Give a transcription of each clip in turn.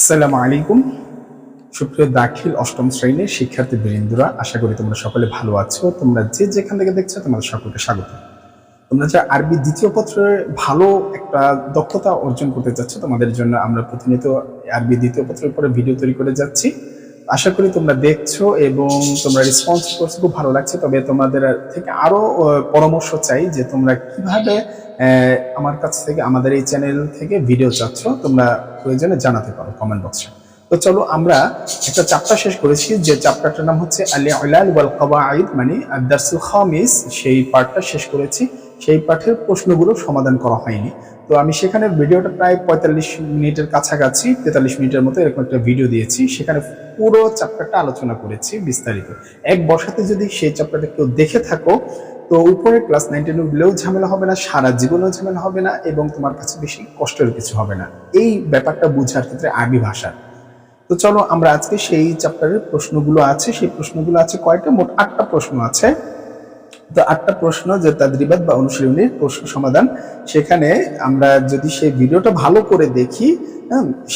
আসসালামু আলাইকুম। সুপ্রিয় দাখিল অষ্টম শ্রেণীর শিক্ষার্থী বৃন্দরা, আশা করি তোমরা সকলে ভালো আছো। তোমরা যে যেখান থেকে দেখছো তোমাদের সকলকে স্বাগত। তোমরা যারা আরবি দ্বিতীয় পত্রে ভালো একটা দক্ষতা অর্জন করতে চাচ্ছ, তোমাদের জন্য আমরা প্রতিনিয়ত আরবি দ্বিতীয় পত্রের উপরে ভিডিও তৈরি করে যাচ্ছি। আশা করি তোমরা দেখছো এবং তোমরা রেসপন্স করছো, খুব ভালো লাগছে। তবে তোমাদের থেকে আরো পরামর্শ চাই যে তোমরা কিভাবে আমার কাছ থেকে, আমাদের এই চ্যানেল থেকে ভিডিও চাচ্ছ, তোমরা প্রয়োজনে জানাতে পারো কমেন্ট বক্সে। তো চলো, আমরা একটা চ্যাপ্টার শেষ করেছি, যে চ্যাপ্টারটার নাম হচ্ছে আল ইলাল ওয়াল কাওয়াইদ, মানে আদ-দারসুল খামিস। সেই পার্টটা শেষ করেছি। সেই পাঠের প্রশ্নগুলো সমাধান করা হয়নি। তো আমি সেখানে ভিডিওটা প্রায় 45 মিনিটের কাছাকাছি, 43 মিনিটের মতো এরকম একটা ভিডিও দিয়েছি। সেখানে পুরো চ্যাপ্টারটা আলোচনা করেছি বিস্তারিত। এক বসাতে যদি সেই চ্যাপ্টারটা কেউ দেখে থাকো, তো উপরে ক্লাস 9-10 উঠলেও ঝামেলা হবে না, সারা জীবনেও ঝামেলা হবে না, এবং তোমার কাছে বেশি কষ্টের কিছু হবে না এই ব্যাপারটা বোঝার ক্ষেত্রে আরবি ভাষার। তো চলো, আমরা আজকে সেই চ্যাপ্টারের প্রশ্নগুলো আছে, সেই প্রশ্নগুলো আছে কয়টা, মোট 8টা প্রশ্ন আছে। তো 8টা প্রশ্ন, যে তাদরিবাত বা অনুশীলনীর প্রশ্ন সমাধান, সেখানে আমরা যদি সেই ভিডিওটা ভালো করে দেখি,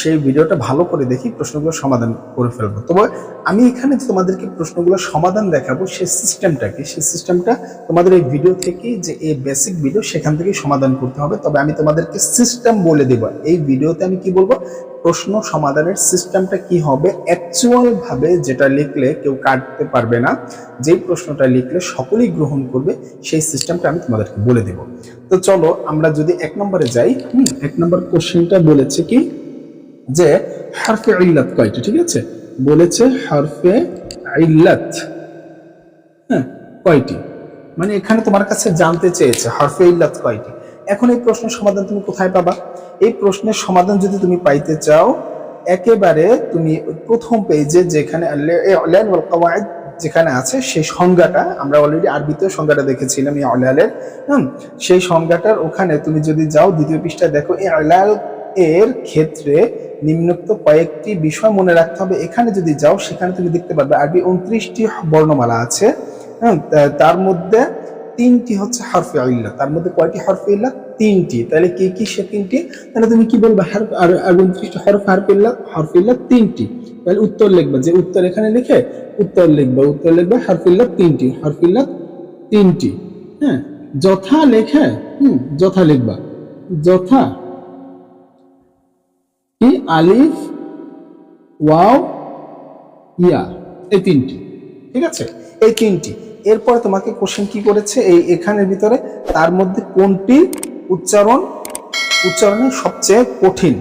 সেই ভিডিওটা ভালো করে দেখি, প্রশ্নগুলো সমাধান করে ফেলবো। তবে আমি এখানে তোমাদেরকে প্রশ্নগুলো সমাধান দেখাবো, সেই সিস্টেমটাকে, সেই সিস্টেমটা তোমাদের এই ভিডিও থেকে, যে এই বেসিক ভিডিও, সেখান থেকে সমাধান করতে হবে। তবে আমি তোমাদেরকে সিস্টেম বলে দেব এই ভিডিওতে। আমি কি বলবো, প্রশ্ন সমাধানের সিস্টেমটা কি হবে, অ্যাকচুয়াল ভাবে যেটা লিখলে কেউ কাটতে পারবে না, যেই প্রশ্নটা লিখলে সকলেই গ্রহণ করবে, সেই সিস্টেমটা আমি তোমাদেরকে বলে দেব। তো চলো, আমরা যদি 1 নম্বরে যাই। 1 নম্বর কোশ্চেনটা বলেছে কি, যে হরফে ইল্লাত কয়টি? ঠিক আছে, বলেছে হরফে ইল্লাত কয়টি, মানে এখানে তোমার কাছে জানতে চেয়েছে হরফে ইল্লাত কয়টি। এখন এই প্রশ্নের সমাধান তুমি কোথায় পাবা? এই প্রশ্নের সমাধান যদি তুমি পাইতে চাও, একেবারে তুমি প্রথম পেজে যেখানে আল-ইলাল ওয়াল কাওয়াইদ যেখানে আছে, সেই সংজ্ঞাটা আমরা অলরেডি আরবিতেও সংজ্ঞাটা দেখেছিলাম এই ইলালের। সেই সংজ্ঞাটার ওখানে তুমি যদি যাও, দ্বিতীয় পৃষ্ঠায় দেখো, এই ইলাল এর ক্ষেত্রে নিম্নোক্ত কয়েকটি বিষয় মনে রাখতে হবে। এখানে যদি যাও, সেখানে তুমি দেখতে পারবে আরবি 29টি বর্ণমালা আছে। তার মধ্যে 3টি হচ্ছে হরফে ইল্লাত। তার মধ্যে কয়টি হরফে ইল্লাত? 3টি। তাহলে কি কি সে 3টি? তাহলে তুমি কি বলবে, আর 29টি হরফে ইল্লাত 3টি। তাহলে উত্তর লিখবে, যে উত্তর এখানে লিখে উত্তর লিখবে হরফে ইল্লাত 3টি, হরফে ইল্লাত 3টি। হ্যাঁ, যথা লেখে, যথা লিখবা, যথা কি আলিফ, ওয়াও, ইয়া, এই 3টি। ঠিক আছে, এই 3টি। এরপরে তোমাকে কোশ্চেন কি করেছে, এই এখানের ভিতরে তার মধ্যে কোনটি উচ্চারণে সবচেয়ে কঠিন?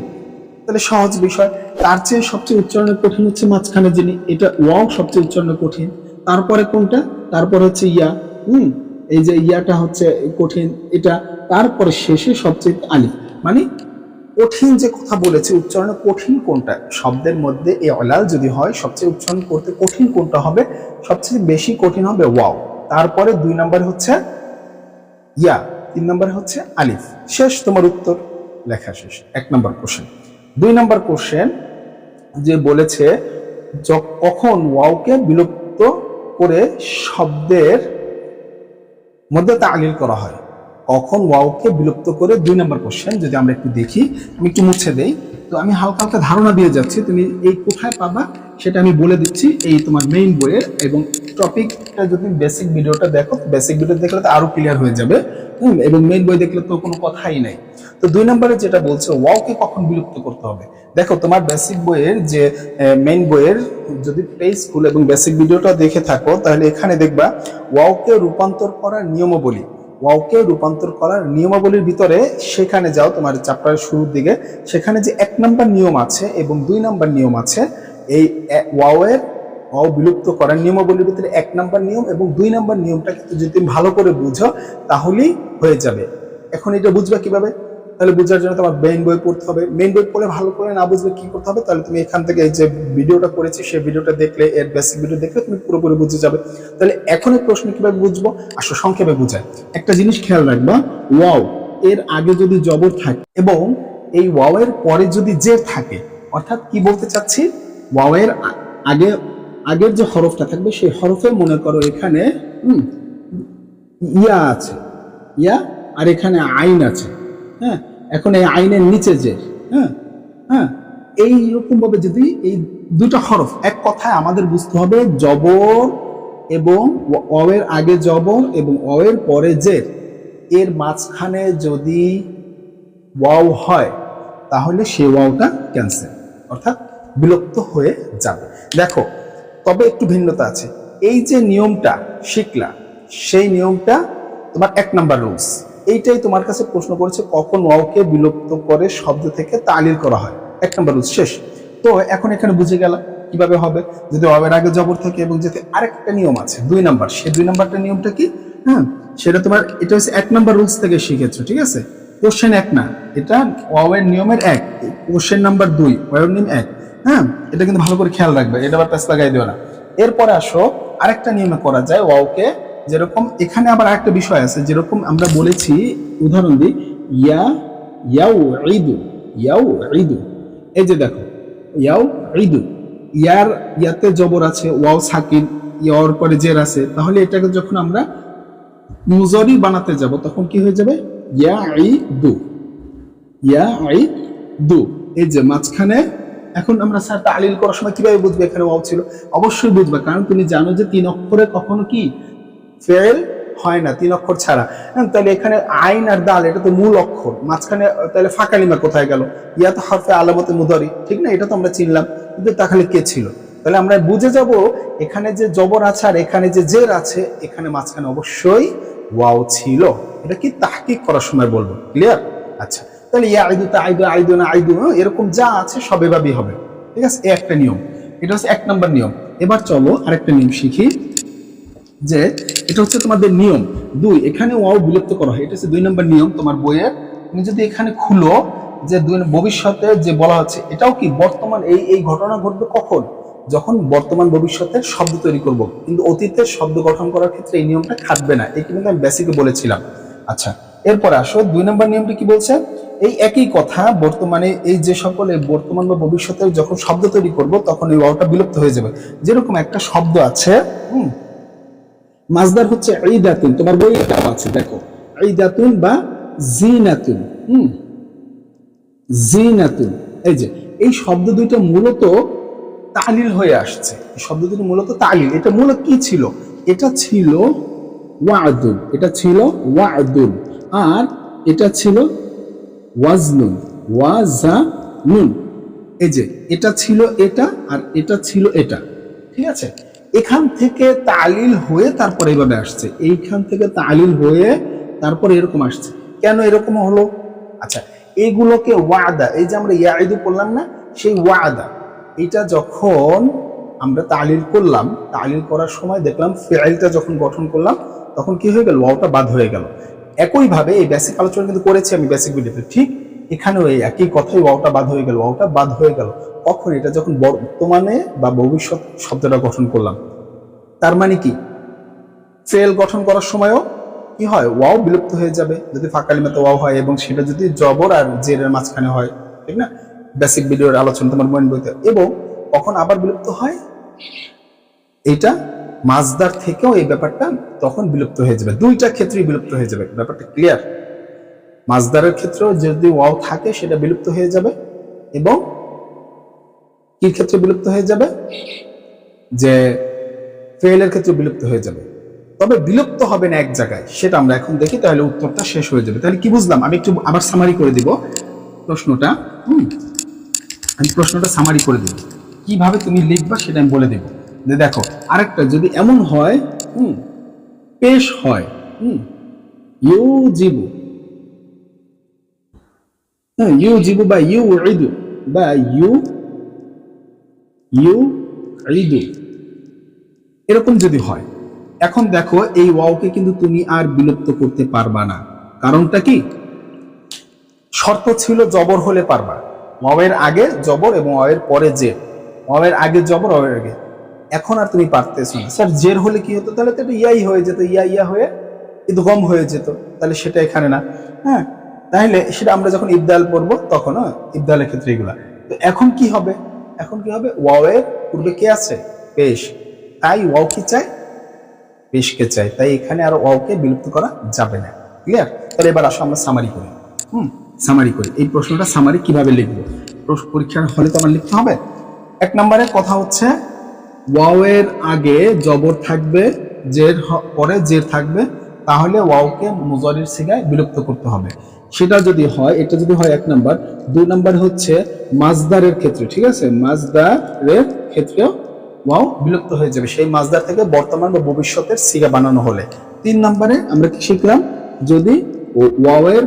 তাহলে সহজ বিষয়, তার চেয়ে সবচেয়ে উচ্চারণের কঠিন হচ্ছে মাঝখানে যিনি, এটা ওয়াও সবচেয়ে উচ্চারণে কঠিন। তারপরে কোনটা? তারপরে হচ্ছে ইয়া। এই যে ইয়াটা হচ্ছে কঠিন, এটা। তারপরে শেষে সবচেয়ে আলিফ। মানে কঠিন যে কথা বলেছে, উচ্চারণে কঠিন কোনটা শব্দের মধ্যে, এই ইলাল যদি হয়, সবচেয়ে উচ্চারণ করতে কঠিন কোনটা হবে? সবচেয়ে বেশি কঠিন হবে ওয়াও। তারপরে 2 নম্বরে হচ্ছে ইয়া, 3 নম্বরে হচ্ছে আলিফ। শেষ, তোমার উত্তর লেখা শেষ। 1 নম্বর কোশ্চেন। 2 নম্বর কোশ্চেন, যে বলেছে কখন ওয়াওকে বিলুপ্ত করে শব্দের মধ্যে তালিল করা হয়? কখন ওয়াওকে বিলুপ্ত করে? 2 নম্বর কোশ্চেন। যদি আমরা একটু দেখি, আমি একটু মুছে দেই, তো আমি হালকা হালকা ধারণা দিয়ে যাচ্ছি, তুমি এই কোথায় পাবা সেটা আমি বলে দিচ্ছি। এই তোমার মেইন বইয়ের, এবং টপিকটা যদি বেসিক ভিডিওটা দেখো, বেসিক ভিডিও দেখলে তো আরো ক্লিয়ার হয়ে যাবে, এবং মেইন বই দেখলে তো কোনো কথাই নাই। তো 2 নম্বরে যেটা বলছে, ওয়াওকে কখন বিলুপ্ত করতে হবে, দেখো তোমার বেসিক বইয়ের, যে মেইন বইয়ের যদি পেজ খুলে এবং বেসিক ভিডিওটা দেখে থাকো, তাহলে এখানে দেখবা ওয়াওকে রূপান্তর করার নিয়মাবলী। ওয়াওকে রূপান্তর করার নিয়মাবলীর ভিতরে, সেখানে যাও তোমার চ্যাপ্টারের শুরুর দিকে, সেখানে যে 1 নম্বর নিয়ম আছে এবং 2 নম্বর নিয়ম আছে। এই ওয়াও বিলুপ্ত করার নিয়মাবলীর ভিতরে 1 নম্বর নিয়ম এবং 2 নম্বর নিয়মটা কিন্তু যদি তুমি ভালো করে বুঝো, তাহলেই হয়ে যাবে। এখন এটা বুঝবা কিভাবে? তাহলে বোঝার জন্য তোমার মেইন বই পড়তে হবে। মেইন বই পড়ে ভালো করে না বুঝলে কি করতে হবে, তাহলে তুমি এখান থেকে এই যে ভিডিওটা করেছি, সেই ভিডিওটা দেখলে, এর বেসিক ভিডিও দেখলে তুমি পুরোপুরি বুঝে যাবে। তাহলে এখন এই প্রশ্ন কিভাবে বুঝবো, আসো সংক্ষেপে বুঝায়। একটা জিনিস খেয়াল রাখবা, ওয়াও এর আগে যদি জবর থাকে এবং এই ওয়াও এর পরে যদি জের থাকে, অর্থাৎ কি বলতে চাচ্ছি, ওয়াও এর আগের যে হরফটা থাকবে, সেই হরফে মনে করো এখানে ইয়া আছে, ইয়া, আর এখানে আইন আছে। হ্যাঁ, এখন এই আইনের নিচে যে, হ্যাঁ, এইরকম ভাবে যদি এই দুটো হরফ, এক কথায় আমাদের বুঝতে হবে জবর এবং অ এর আগে জবর এবং অ এর পরে জের, এর মাঝখানে যদি ওয়াও হয় তাহলে সেই ওয়াওটা ক্যান্সেল, অর্থাৎ বিলুপ্ত হয়ে যাবে। দেখো তবে একটু ভিন্নতা আছে। এই যে নিয়মটা শিখলা, সেই নিয়মটা তোমার 1 নাম্বার রুলস। এইটাই তোমার কাছে প্রশ্ন করেছে কখন ওয়াওকে বিলুপ্ত করে শব্দ থেকে তালিল করা হয়। 1 নাম্বার রুলস শেষ। তো এখন এখানে বুঝে গেলাম কিভাবে হবে। যদি ওয়াও এর আগে জবর থাকে এবং যেতে আরেকটা নিয়ম আছে 2 নাম্বার, সেই 2 নাম্বারটা নিয়মটা কি? হ্যাঁ, সেটা তোমার এটা হচ্ছে 1 নাম্বার রুলস থেকে শিখেছো, ঠিক আছে? কোশ্চেন 1 না, এটা ওয়াও এর নিয়মের 1, কোশ্চেন নাম্বার 2, ওয়াও এর নিয়ম 1। হ্যাঁ, এটা কিন্তু ভালো করে খেয়াল রাখবে, এটা আবার প্যাচ লাগাই দিও না। এরপরে আসো আরেকটা নিয়মে করা যায় ওয়াওকে, যেরকম এখানে আবার আরেকটা বিষয় আছে, যেরকম আমরা বলেছি, উদাহরণ দিই, ইয়া ইয়াউ ঈদু, ইয়াউ ঈদু। এই যে দেখো ইয়াউ ঈদু, ইয়ার ইয়াতে জবর আছে, ওয়াও সাকিন, ইয়ার পরে জের আছে, তাহলে এটাকে যখন আমরা মুজারি বানাতে যাব তখন কি হয়ে যাবে? ইয়া ঈদু, ইয়া ঈদু। এই যে মাঝখানে, এখন আমরা স্যার তালিল করার সময় কিভাবে বুঝবে এখানে ওয়াও ছিল? অবশ্যই বুঝবে, কারণ তুমি জানো যে 3 অক্ষরে কখনো কি ফেল হয় না 3 অক্ষর ছাড়া। তাহলে এখানে আইন আর দাল এটা তো মূল অক্ষর, মাঝখানে তাহলে ফাঁকা লিমা কোথায় গেল? ইয়া তো হরফে আলামতে মুদারি, ঠিক না? এটা তো আমরা চিনলাম, কিন্তু তাহলে কে ছিল? তাহলে আমরা বুঝে যাব এখানে যে জবর আছে আর এখানে যে জের আছে, এখানে মাঝখানে অবশ্যই ওয়াও ছিল। এটা কি তাহকিক করার সময় বলবো, ক্লিয়ার? আচ্ছা, তাহলে ইয়া আইদু তাইদু আইদু না আইদু এরকম যা আছে সব এভাবেই হবে, ঠিক আছে? এই একটা নিয়ম, এটা হচ্ছে 1 নাম্বার নিয়ম। এবার চলো আরেকটা নিয়ম শিখি, যে এটা হচ্ছে তোমাদের নিয়ম 2। এখানে ওয়াও বিলুপ্ত করা হয়, এটা হচ্ছে 2 নাম্বার নিয়ম তোমার বইয়ের। তুমি যদি এখানে খুলো যে ভবিষ্যতে যে বলা হচ্ছে, এটাও কি বর্তমান, এই এই ঘটনা ঘটবে কখন? যখন বর্তমান ভবিষ্যতের শব্দ তৈরি করব, কিন্তু অতীতের শব্দ গঠন করার ক্ষেত্রে এই নিয়মটা খাটবে না, এই কিন্তু আমি বেসিকে বলেছিলাম। আচ্ছা, এরপরে আসো 2 নাম্বার নিয়মটি কি বলছে? এই একই কথা, বর্তমানে এই যে সকল বর্তমান বা ভবিষ্যতের যখন শব্দ তৈরি করব তখন এই ওয়াওটা বিলুপ্ত হয়ে যাবে। যেরকম একটা শব্দ আছে, মাজদার হচ্ছে ঈদাতুন, তোমার বইয়ে এটা আছে, দেখো ঈদাতুন বা জিনাতুন। জিনাতুন, এই যে এই শব্দ দুইটা মূলত তালিল হয়ে আসছে, এই শব্দ দুটো মূলত তালিল। এটা মূলত কি ছিল? এটা ছিল ওয়াদুন, এটা ছিল ওয়াদুন, আর এটা ছিল ওয়াজনুন, ওয়াজানুন। এই যে এটা ছিল এটা, আর এটা ছিল এটা, ঠিক আছে? এখান থেকে তালিল হয়ে তারপর এইভাবে আসছে, এইখান থেকে তালিল হয়ে তারপর এরকম আসছে। কেন এরকম হলো? আচ্ছা, এইগুলোকে ওয়াদা, এই যে আমরা ইয়াইদু করলাম না, সেই ওয়াদা, এটা যখন আমরা তালিল করলাম, তালিল করার সময় দেখলাম ফেইলটা যখন গঠন করলাম তখন কি হয়ে গেল? ওয়াওটা বাদ হয়ে গেল। একইভাবে এই বেসিক আলোচনা কিন্তু করেছি আমি বেসিক ভিডিওতে, ঠিক এখানেও এই একই কথাই, ওয়াওটা বাদ হয়ে গেল, ওয়াওটা বাদ হয়ে গেল কখন? এটা যখন বর্তমানে বা ভবিষ্যৎ শব্দটা গঠন করলাম। তার মানে কি ফেল গঠন করার সময়ও কি হয়? ওয়াও বিলুপ্ত হয়ে যাবে যদি ফাঁকা লিমাতে ওয়াও হয়, এবং সেটা যদি জবর আর জেরের মাঝখানে হয়, ঠিক না? বেসিক ভিডিওর আলোচনা তোমার মন বইতে। এবং কখন আবার বিলুপ্ত হয়? এটা মাজদার থেকেও এই ব্যাপারটা তখন বিলুপ্ত হয়ে যাবে, দুইটা ক্ষেত্রেই বিলুপ্ত হয়ে যাবে, ব্যাপারটা ক্লিয়ার? মাজদারের ক্ষেত্রেও যদি ওয়াও থাকে সেটা বিলুপ্ত হয়ে যাবে, এবং কি ক্ষেত্রে বিলুপ্ত হয়ে যাবে? যে ফেলের ক্ষেত্রে বিলুপ্ত হয়ে যাবে। তবে বিলুপ্ত হবে না এক জায়গায়, সেটা আমরা এখন দেখি, তাহলে উত্তরটা শেষ হয়ে যাবে। তাহলে কি বুঝলাম? আমি একটু আবার সামারি করে দিব প্রশ্নটা। আমি প্রশ্নটা সামারি করে দিব, কিভাবে তুমি লিখবা সেটা আমি বলে দিব। যে দেখো আরেকটা যদি এমন হয়, পেশ হয়, ইউজিবু, ইউজিবু বা ইউঈদু বা ইউঈদু, এরকম যদি হয়, এখন দেখো এই ওয়াওকে কিন্তু তুমি আর বিলুপ্ত করতে পারবা না। কারণটা কি? শর্ত ছিল জবর হলে পারবা, ওয়াওয়ের আগে জবর এবং ওয়াওয়ের পরে জের, ওয়াওয়ের আগে জবর, ওয়াওয়ের আগে। এখন আর তুমি পারতেছো না। স্যার জের হলে কি হতো? তাহলে তো এটা ইয়াই হয়ে যেত, ইয়া ইয়া হয়ে ইদগম হয়ে যেত, তাহলে সেটা এখানে না। হ্যাঁ, তাহলে সেটা আমরা যখন ইবদাল পড়বো তখন ইবদালের ক্ষেত্রে এগুলা। তো এখন কি হবে? এখন কি হবে? ওয়াওয়ের পূর্বে কে আছে? পেশ, তাই ওয়াও কি চাই? পেশকে চাই, তাই এখানে আর ওয়াওকে বিলুপ্ত করা যাবে না। ক্লিয়ার? তাহলে এবার আসো আমরা সামারি করি। সামারি করি, এই প্রশ্নটা সামারি কিভাবে লিখবো। পরীক্ষার হলে তো আমার লিখতে হবে। 1 নম্বরের কথা হচ্ছে ওয়াও এর আগে জবর থাকবে, পরে জের থাকবে, তাহলে ওয়াওকে মুজারির সিগায় বিলুপ্ত করতে হবে। সেটা যদি হয়, এটা যদি হয় 1 নাম্বার। 2 নাম্বার হচ্ছে মাজদারের ক্ষেত্রে, ঠিক আছে, মাজদারের ক্ষেত্রেও ওয়াও বিলুপ্ত হয়ে যাবে সেই মাজদার থেকে বর্তমান বা ভবিষ্যতের সিগা বানানো হলে। 3 নম্বরে আমরা কি শিখলাম, যদি ওয়াওয়ের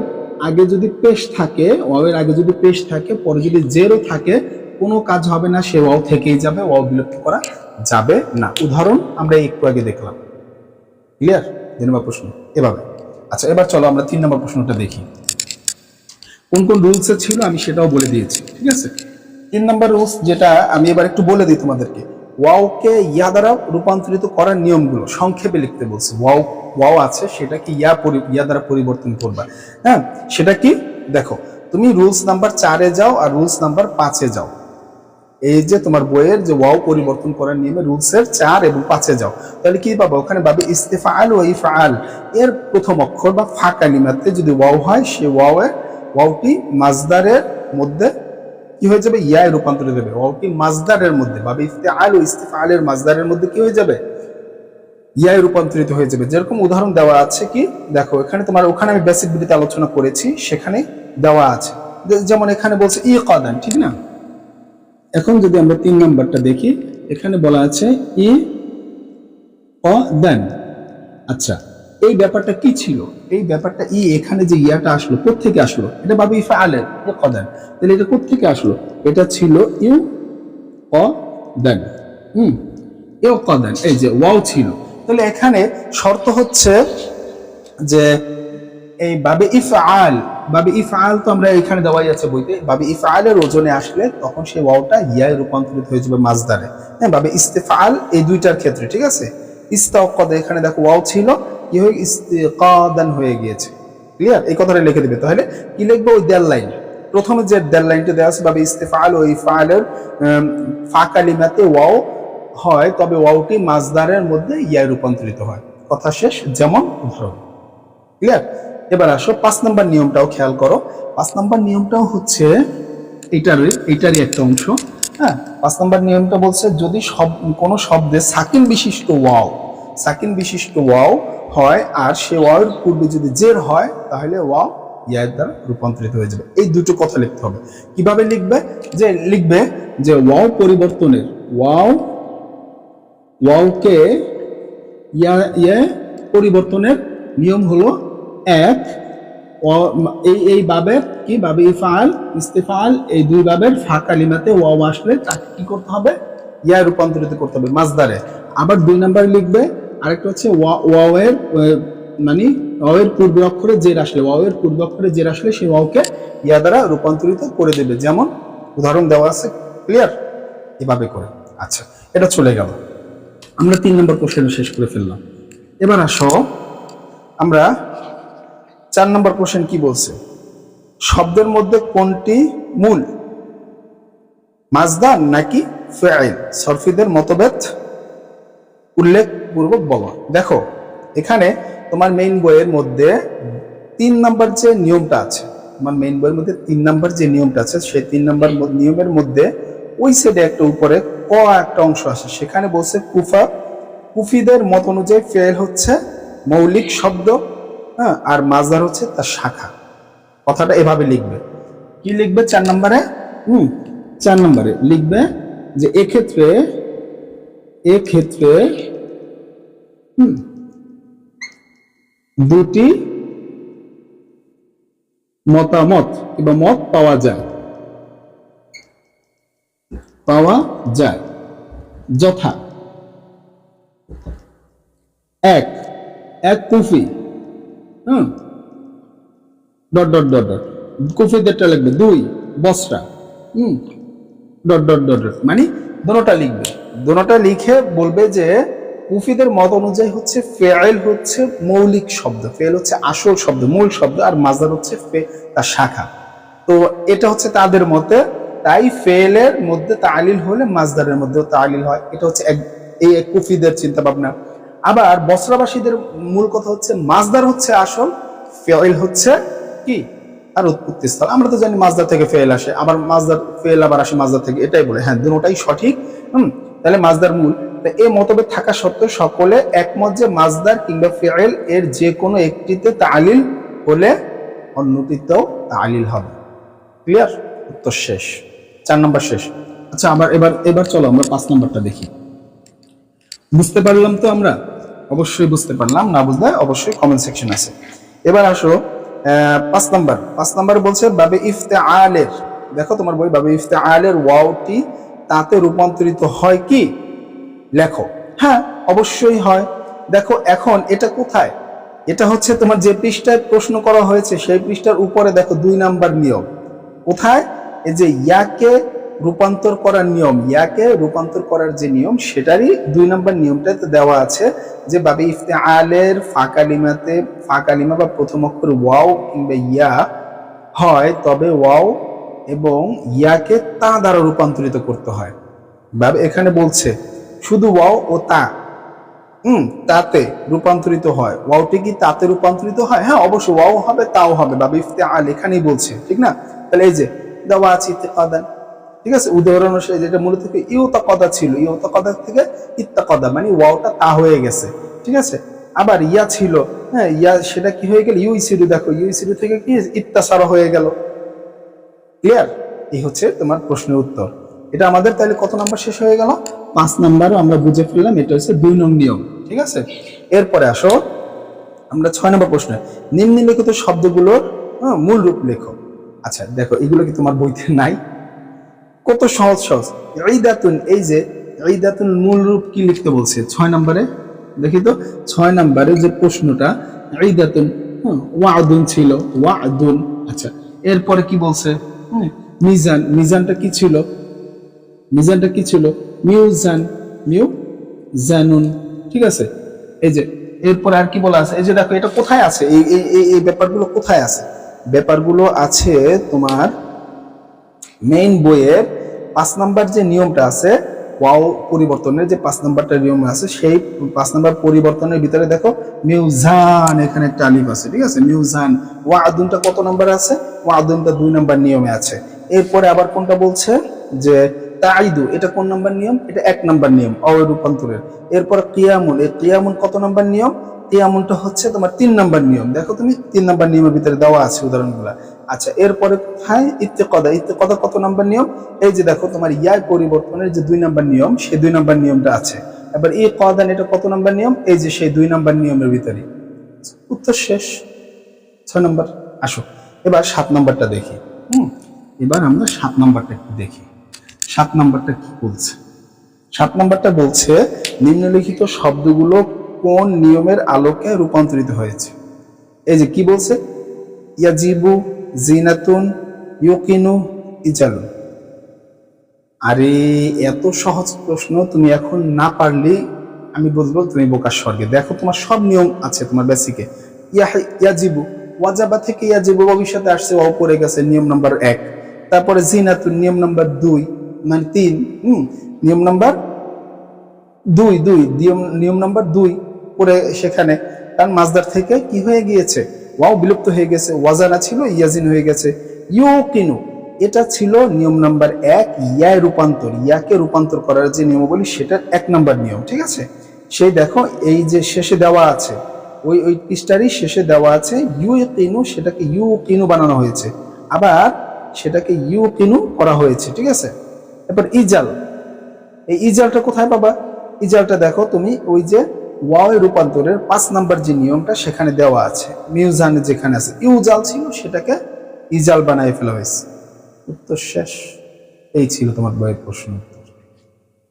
আগে যদি পেশ থাকে, ওয়াওয়ের আগে যদি পেশ থাকে, পরে যদি জেরও থাকে, কোনো কাজ হবে না, সে ওয়াও থেকেই যাবে, ওয়াও বিলুপ্ত করা যাবে না। উদাহরণ আমরা একটু আগে দেখলাম। ক্লিয়ার? 2 নম্বর প্রশ্ন এভাবে। আচ্ছা, এবার চলো আমরা 3 নম্বর প্রশ্নটা দেখি। কোন কোন রুলস ছিল আমি সেটাও বলে দিয়েছি, ঠিক আছে। 3 নম্বর রুলস যেটা আমি এবার একটু বলে দিই তোমাদেরকে। ওয়াওকে ইয়া দ্বারা রূপান্তরিত করার নিয়মগুলো সংক্ষেপে লিখতে বলছে। ওয়াও আছে, সেটাকে ইয়া দ্বারা পরিবর্তন করবা। হ্যাঁ, সেটা কি দেখো, তুমি রুলস নাম্বার 4-এ যাও আর রুলস নাম্বার 5-এ যাও। এই যে তোমার বইয়ের যে ওয়াও পরিবর্তন করার নিয়মে রুলসের 4 এবং 5-এ যাও, তাহলে কি পাবো? ওখানে পাবে ইস্তেফাআল ও ইফআল এর প্রথম অক্ষর বা ফা কালিমাতে যদি ওয়াও হয়, সে ওয়াওটি মাজদারের মধ্যে কি হয়ে যাবে? ইয়ায় রূপান্তরিত হবে। ওয়াওটি মাজদারের মধ্যে বা ইফতিআল ও ইস্তিফআলের মাজদারের মধ্যে কি হয়ে যাবে? ইয়ায় রূপান্তরিত হয়ে যাবে। যেরকম উদাহরণ দেওয়া আছে, কি দেখো এখানে তোমার, ওখানে আমি বেসিক ভিডিওতে আলোচনা করেছি, সেখানে দেওয়া আছে। যেমন এখানে বলছে ইকাদান, ঠিক না? এখন যদি আমরা 3 নাম্বারটা দেখি, এখানে বলা আছে ইকাদান। আচ্ছা, এই ব্যাপারটা কি ছিল? এই ব্যাপারটা এখানে যে ইয়াটা আসলো, কোত্থেকে আসলো? এটা বাবু ইফআলের ইকাদান, তাহলে এটা কোত্থেকে আসলো? এটা ছিল ইকাদান। ইকাদান, এই যে ওয়াও ছিল। তাহলে এখানে শর্ত হচ্ছে যে এই বাবে ইফআল তো আমরা এখানে দেওয়াই আছে বইতে। বাবে ইফআলের ওজনে আসলে তখন সেই ওয়াওটা ইয়ায় রূপান্তরিত হয়ে যাবে মাজদারে। হ্যাঁ, বাবে ইস্তেফআল এই দুইটার ক্ষেত্রে, ঠিক আছে। ইস্তাওকাদ, এখানে দেখো ওয়াও ছিল, কি হয়ে ইস্তিকাদান হয়ে গিয়েছে। ক্লিয়ার? এই কথাটা লিখে দিবে। তাহলে কি লিখবো? ওই দেড় লাইন, প্রথমে যে দেড় লাইনটা দেওয়া আছে, বাবে ইস্তেফআল ও ইফআলের ফা কালিমাতে ওয়াও হয়, তবে ওয়াওটি মাজদারের মধ্যে ইয়ায় রূপান্তরিত হয়। কথা শেষ। যেমন উদাহরণ। ক্লিয়ার? এবার আসো 5 নম্বর নিয়মটাও খেয়াল করো। 5 নম্বর নিয়মটাও হচ্ছে এইটারই একটা অংশ। হ্যাঁ, 5 নম্বর নিয়মটা বলছে, যদি কোনো শব্দে সাকিন বিশিষ্ট ওয়াও হয় আর সে ওয়াওয়ের পূর্বে যদি জের হয়, তাহলে ওয়াও ইয়ার দ্বারা রূপান্তরিত হয়ে যাবে। এই দুটো কথা লিখতে হবে। কিভাবে লিখবে? লিখবে যে ওয়াওকে ইয়া পরিবর্তনের নিয়ম হলো 1, এই বাবের কি, বাবে ইফআল ইস্তিফআল এই দুই বাবের ফা কালিমাতে ওয়াও আসলে তাকে কি করতে হবে? ইয়া রূপান্তরিত করতে হবে মাজদারে। আবার 2 নম্বরে লিখবে আরেকটা হচ্ছে ওয়াওয়ের মানে ওয়াওয়ের পূর্ব অক্ষরে জের আসলে সেই ওয়াওকে ইয়া দ্বারা রূপান্তরিত করে দেবে। যেমন উদাহরণ দেওয়া আছে। ক্লিয়ার? এভাবে করে। আচ্ছা, এটা চলে গেল। আমরা 3 নম্বর কোশ্চেন শেষ করে ফেললাম। এবার আসো আমরা 4 নম্বর কোশ্চেন কি বলছে? শব্দের মধ্যে কোনটি মূল, মাজদার নাকি ফাইল? সরফিদের মতভেদ উল্লেখপূর্বক বলো। দেখো এখানে তোমার মেইন বইয়ের মধ্যে 3 নম্বর যে নিয়মটা আছে, তোমার মেইন বইয়ের মধ্যে 3 নম্বর যে নিয়মটা আছে, সেই 3 নম্বর নিয়মের মধ্যে ওই সাইডে একটা উপরে একটা অংশ আছে, সেখানে বলছে কুফিদের মত অনুযায়ী ফেল হচ্ছে মৌলিক শব্দ, হ্যাঁ, আর মাজদার হচ্ছে তার শাখা। কথাটা এভাবে লিখবে। কি লিখবে? 4 নম্বরে 4 নম্বরে লিখবে যে এক্ষেত্রে দুটি মতামত কিংবা মত পাওয়া যায়, যথা এক কুফি, ডট ডট ডট ডট, কুফিদেরটা লিখবে। 2 বসরা, ডট ডট ডট ডট, মানে দোনোটা লিখবে। দোনোটা লিখে বলবে যে কুফিদের মত অনুযায়ী হচ্ছে ফেল হচ্ছে মৌলিক শব্দ, ফেল হচ্ছে আসল শব্দ, মূল শব্দ, আর মাজদার হচ্ছে তার শাখা। তো এটা হচ্ছে তাদের মতে, তাই ফেলের মধ্যে তালিল হলে মাজদারের মধ্যেও তালিল হয়। এটা হচ্ছে এই কুফিদের চিন্তা ভাবনা। আবার বসরাবাসীদের মূল কথা হচ্ছে মাজদার হচ্ছে আসল, ফেল হচ্ছে কি আর উৎপত্তি স্থল। আমরা তো জানি মাজদার থেকে ফেল আসে, আবার মাজদার ফেল আবার আসে মাজদার থেকে, এটাই বলে। হ্যাঁ, দুটোটাই সঠিক। তাহলে মাজদার মূল। এই মতভেদ থাকা সত্ত্বেও সকলে একমত যে মাজদার কিংবা ফেল এর যে কোনো একটিতে তালিল হলে অন্যটিতেও তালিল হবে। ক্লিয়ার? উত্তর শেষ, 4 নম্বর শেষ। আচ্ছা, এবার চলো আমরা 5 নম্বরটা দেখি। বুঝতে পারলাম তো আমরা? অবশ্যই বুঝতে পারলাম, না বুঝলে অবশ্যই কমেন্ট সেকশন আছে। এবার আসো 5 নাম্বার বলছে বাবে ইফতেআলের। দেখো তোমার বই, বাবে ইফতেআলের ওয়াওটি তাতে রূপান্তরিত হয় কি? লেখো। হ্যাঁ, অবশ্যই হয়। দেখো এখন এটা কোথায়? এটা হচ্ছে তোমার যে পৃষ্ঠায় প্রশ্ন করা হয়েছে সেই পৃষ্ঠার উপরে দেখো 2 নাম্বার নিয়ম। কোথায়? এই যে ইয়াকে রূপান্তর করার নিয়ম, ইয়াকে রূপান্তর করার যে নিয়ম সেটারই 2 নাম্বার নিয়মটাতে দেওয়া আছে যে বাবে ইফতেআলের ফাকালিমা বা প্রথম অক্ষর ওয়াও কিংবা ইয়া হয় তবে ওয়াও এবং ইয়াকে তা দ্বারা রূপান্তরিত করতে হয়। বাবে এখানে বলছে শুধু ওয়াও ও তা তাতে রূপান্তরিত হয়। ওয়াওটি কি তাতে রূপান্তরিত হয়? হ্যাঁ, অবশ্যই ওয়াও হবে তাও হবে। বাবে ইফতেআল এখানেই বলছে, ঠিক না? তাহলে এই যে দেওয়া আছে ইত্তেকাদান, ঠিক আছে? উদাহরণ হিসেবে যেটা মূলত ইউতাকাদা ছিল, ইউতাকাদা থেকে ইত্তাকাদা, মানে ওয়াওটা তা হয়ে গেছে, ঠিক আছে? আবার ইয়া ছিল, হ্যাঁ, ইয়া সেটা কি হয়ে গেল? ইউইসিডু। দেখো ইউইসিডু থেকে কি ইত্তাসারা হয়ে গেল। ক্লিয়ার? এই হচ্ছে তোমার প্রশ্নের উত্তর। এটা আমাদের তাহলে কত নাম্বার শেষ হয়ে গেল? 5 নাম্বারও আমরা বুঝে ফেললাম, এটা হচ্ছে 2 নং নিয়ম, ঠিক আছে? এরপরে আসো আমরা 6 নম্বর প্রশ্ন, নিম্নলিখিত শব্দগুলোর মূল রূপ লেখো। আচ্ছা দেখো, এগুলো কি তোমার বইতে নাই? কত সহজ। ঈদাতুন, এই যে ঈদাতুন মূল রূপ কি লিখতে বলছে 6 নম্বরে? দেখি তো 6 নম্বরে যে প্রশ্নটা, ঈদাতুন ওয়াদুন ছিল, ওয়াদুন। আচ্ছা, এরপরে কি বলছে? মিজান, মিজানটা কি ছিল? মিজানটা কি ছিল? মিউজান, মিউজানুন, ঠিক আছে? এই যে এরপর আর কি বলা আছে? এই যে দেখো এটা কোথায় আছে? এই ব্যাপারগুলো কোথায় আছে? ব্যাপারগুলো আছে তোমার মেইন বইয়ের 5 নাম্বার যে নিয়মটা আছে, ওয়াও পরিবর্তনের যে 5 নাম্বারটা নিয়ম আছে, সেই 5 নাম্বার পরিবর্তনের ভিতরে দেখো মিউজান, এখানে একটা আলিফ আছে, ঠিক আছে? মিউজান। ওয়াদুনটা কত নাম্বার আছে? ওয়াদুনটা 2 নাম্বার নিয়মে আছে। এরপরে আবার কোনটা বলছে যে তাইদু, এটা কোন নাম্বার নিয়ম? এটা 1 নাম্বার নিয়ম রূপান্তরের। এরপর কিয়ামুন, এই কিয়ামুন কত নাম্বার নিয়ম? কিয়ামুনটা হচ্ছে তোমার 3 নাম্বার নিয়ম। দেখো তুমি 3 নাম্বার নিয়মের ভিতরে দেওয়া আছে উদাহরণগুলো। আচ্ছা, এরপরে কোথায়? ইত্তেকাদা, ইত্তেকাদা কত নাম্বার নিয়ম? এই যে দেখো তোমার ইয়া পরিবর্তনের যে 2 নাম্বার নিয়ম, সেই 2 নাম্বার নিয়মটা আছে। এবার এই কাদান, এটা কত নাম্বার নিয়ম? এই যে সেই 2 নাম্বার নিয়মের ভিতরে। উত্তর শেষ, 6 নাম্বার। আসো এবার 7 নাম্বারটা দেখি। এবার আমরা 7 নাম্বারটা একটু দেখি। 7 নাম্বারটা কি বলছে? 7 নাম্বারটা বলছে নিম্নলিখিত শব্দগুলো কোন নিয়মের আলোকে রূপান্তরিত হয়েছে? এই যে কি বলছে? ইয়াজিবু, জিনাতুন, ইউকিনু, ইজালুন। আরে এত সহজ প্রশ্ন তুমি এখন না পারলে আমি বলবো তুমি বোকার স্বর্গে। দেখো তোমার সব নিয়ম আছে তোমার বেসিকে। ইয়াজিবু, ওয়াজাবা থেকে ইয়াজিবু ভবিষ্যতে আসছে, ওয়াও পড়ে গেছে, নিয়ম নাম্বার 1। তারপরে জিনাতুন নিয়ম নাম্বার 2, মানে 3। নিয়ম নাম্বার 2, নিয়ম নাম্বার 2 পড়ে সেখানে, কারণ মাজদার থেকে কি হয়ে গিয়েছে? ওয়াও বিলুপ্ত হয়ে গেছে। ওয়াজানা ছিল, ইয়াজিন হয়ে গেছে। ইউকিনু, এটা ছিল নিয়ম নাম্বার 1, ইয়ায় রূপান্তর, ইয়াকে রূপান্তর করার যে নিয়মাবলী সেটার 1 নাম্বার নিয়ম, ঠিক আছে? সেই দেখো এই যে শেষে দেওয়া আছে, ওই পৃষ্ঠারই শেষে দেওয়া আছে ইউকিনু, সেটাকে ইউকিনু বানানো হয়েছে, আবার সেটাকে ইউকিনু করা হয়েছে, ঠিক আছে? এবার ইজাল, এই ইজালটা কোথায় পাবা? ইজালটা দেখো তুমি ওই যে ওয়াও রূপান্তরের 5 নাম্বার যে নিয়মটা সেখানে দেওয়া আছে। মিউজানে যেখানে আছে ইউজাল ছিল, সেটাকে ইজাল বানায় ফেলা হয়েছে। উত্তর শেষ। এই ছিল তোমার বইয়ের প্রশ্ন উত্তর।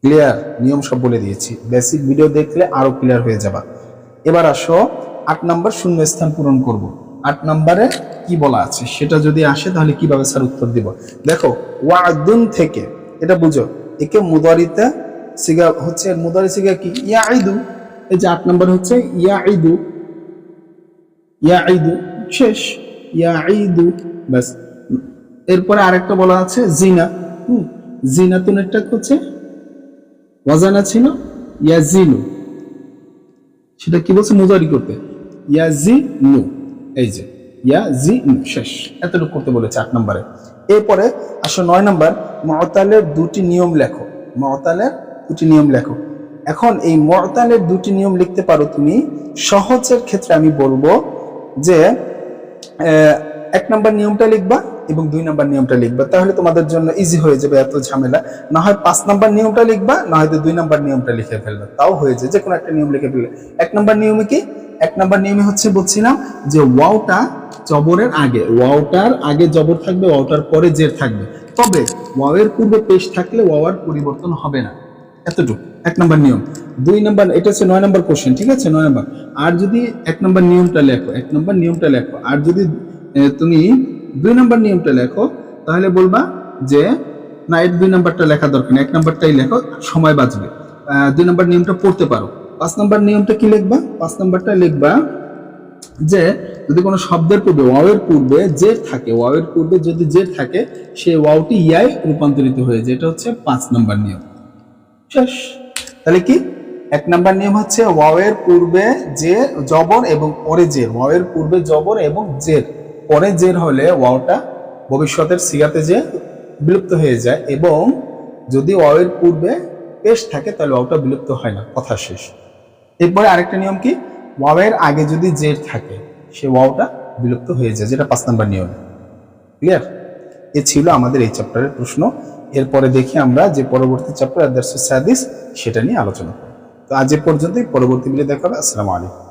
ক্লিয়ার? নিয়ম সব বলে দিয়েছি, বেসিক ভিডিও দেখলে আরো ক্লিয়ার হয়ে যাবা। এবার আসো 8 নাম্বার শূন্য স্থান পূরণ করব। 8 নাম্বারে কি বলা আছে সেটা যদি আসে তাহলে কিভাবে স্যার উত্তর দিব? দেখো ওয়াদুন থেকে, এটা বুঝো, একে মুদারিতে সিগা হচ্ছে, মুদারি সিগা কি? ইয়াইদু। এই যে 8 নাম্বার হচ্ছে ইয়াইদু, ইয়াইদু, শেষ, ইয়াইদু, বাস। এরপরে আরেকটা বলা আছে জিনা। জিনাতুনেরটা হচ্ছে ওয়াজানা ছিল ইয়াজিনু, সেটা কি বলছে? মুদারি করতে, ইয়াজিনু। এই যে ইয়া জি শেষ, এতটুকু করতে বলেছে 8 নম্বরে। এরপরে আসো 9 নম্বর, মুআতালের দুটি নিয়ম লেখো। মুআতালের দুটি নিয়ম লেখো। এখন এই মুআতালের দুটি নিয়ম লিখতে পারো তুমি। সহজের ক্ষেত্রে আমি বলবো যে 1 নম্বর নিয়মটা লিখবা এবং 2 নম্বর নিয়মটা লিখবা, তাহলে তোমাদের জন্য ইজি হয়ে যাবে, এত ঝামেলা না হয়। 5 নম্বর নিয়মটা লিখবা, না হয়তো 2 নম্বর নিয়মটা লিখে ফেলবে, তাও হয়ে যায়, যে কোনো একটা নিয়ম লিখে ফেলবে। 1 নম্বর নিয়মে কি? 1 নম্বর নিয়মে হচ্ছে বলছিলাম যে ওয়াওটা জবরের আগে, ওয়াওটার আগে জবর থাকবে, ওয়াওটার পরে জের থাকবে, তবে ওয়াওয়ের পূর্বে পেশ থাকলে ওয়াওয়ার পরিবর্তন হবে না, এতটুকু 1 নম্বর নিয়ম। 2 নম্বর, এটা হচ্ছে 9 নম্বর কোশ্চেন, ঠিক আছে? 9 নম্বর। আর যদি 1 নম্বর নিয়মটা লেখো, 1 নম্বর নিয়মটা লেখো, আর যদি তুমি 2 নম্বর নিয়মটা লেখো, তাহলে বলবা যে না, এর 2 নম্বরটা লেখা দরকার নেই, 1 নম্বরটাই লেখো, সময় বাঁচবে। 2 নম্বর নিয়মটা পড়তে পারো। 5 নম্বর নিয়মটা কি লিখবা? 5 নম্বরটা লিখবা যে যদি কোনো শব্দের পূর্বে, ওয়াওয়ের পূর্বে জের থাকে, ওয়াওয়ের পূর্বে যদি জের থাকে, সেই ওয়াওটি ইয়ায় রূপান্তরিত হয়ে যায়। এটা হচ্ছে 5 নম্বর নিয়ম, শেষ। তাহলে কি 1 নম্বর নিয়ম হচ্ছে ওয়াওয়ের পূর্বে জের জবর এবং পরে জের, ওয়াওয়ের পূর্বে জবর এবং জের, পরে জের হলে ওয়াওটা ভবিষ্যতের সিগাতে যে বিলুপ্ত হয়ে যায়, এবং যদি ওয়াওয়ের পূর্বে পেশ থাকে তাহলে ওয়াওটা বিলুপ্ত হয় না, কথা শেষ। এরপরে আরেকটা নিয়ম কি? ওয়াওয়ের আগে যদি জের থাকে, সে ওয়াওটা বিলুপ্ত হয়ে যায়, যেটা 5 নম্বর নিয়ম। ক্লিয়ার? এ ছিল আমাদের এই চ্যাপ্টারের প্রশ্ন। এরপরে দেখি আমরা যে পরবর্তী চ্যাপ্টার আদ-দারসুস সাদিস, সেটা নিয়ে আলোচনা করব। তো আজ এ পর্যন্তই, পরবর্তী ভিডিও দেখা হবে। আসসালামু আলাইকুম।